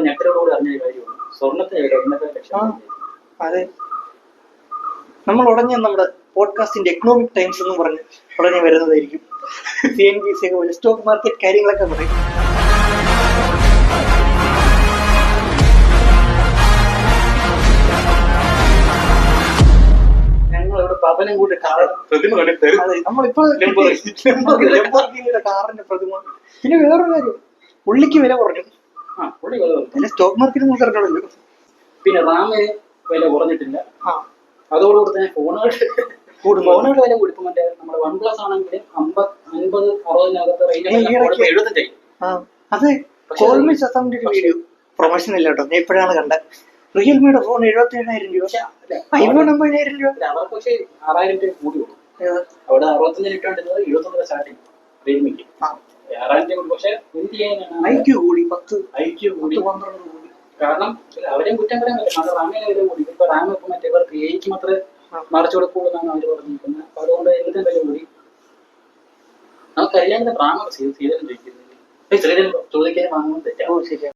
ഞെട്ടലോടുകൂടി അറിഞ്ഞൊരു കാര്യമാണ് സ്വർണ്ണത്തിന് വില 1.5 ലക്ഷം. അതെ, നമ്മൾ ഉടനെ നമ്മുടെ പോഡ്കാസ്റ്റിന്റെ എക്കണോമിക് ടൈംസ് എന്ന് പറഞ്ഞ് ഉടനെ വരുന്നതായിരിക്കും. CNBC ഒക്കെ പോലെ സ്റ്റോക്ക് മാർക്കറ്റ് കാര്യങ്ങളൊക്കെ പറയും. ഞങ്ങളിവിടെ പവനം കൂടി നമ്മളിപ്പോ കാറിന്റെ പ്രതിമ. പിന്നെ വേറൊരു കാര്യം, പുള്ളിക്ക് വില കുറഞ്ഞു. സ്റ്റോക്ക് മാർക്കറ്റ് നോക്കിറങ്ങണല്ലോ. പിന്നെ റാമിന് വില കുറഞ്ഞിട്ടില്ല. അതോടുകൂടി തന്നെ ഫോണുകളുടെ വില കൊടുക്കും. മറ്റേ നമ്മുടെ OnePlus ആണെങ്കിൽ 50-60 റേഞ്ച് 75. അതെ, കോൾമി ശതമിന്റെ ഒരു വീഡിയോ പ്രൊമോഷൻ ഇല്ല കേട്ടോ, ഞാൻ ഇപ്പോഴാണ് കണ്ടത്. റിയൽമിയുടെ ഫോൺ 77,000 രൂപ, ഐഫോൺ 50,000 രൂപ. അവർക്ക് പക്ഷേ 6,000 രൂപ കൂടി കൊടുക്കും. അവിടെ 65 ഇട്ടുകൊണ്ടിരുന്നത് 79 സ്റ്റാർട്ടിങ് റിയൽമിക്ക് 6,000 കൂടി. പക്ഷെ എന്ത് ചെയ്യാനാണ്, IQ കൂടി 12 കൂടി. കാരണം അവരെയും കുറ്റം പറയാൻ പറ്റില്ല, കാരണം റാമിന് വില കൂടി. ഇപ്പൊ റാം ഇപ്പൊ മറ്റേ ഇവർക്ക് എയ്ക്ക് മാത്രമേ മറിച്ചു കൊടുക്കുള്ളൂ എന്നാണ് അവർ പറഞ്ഞിരിക്കുന്നത്. അപ്പൊ അതുകൊണ്ട് എന്തും വില കൂടി. നമുക്കറിയാവുന്ന റാമൊക്കെ ശ്രീധരൻ ചോദിക്കുന്നത്, ശ്രീധരൻ ചോദിക്കാൻ വാങ്ങുന്നത് തെറ്റാവും.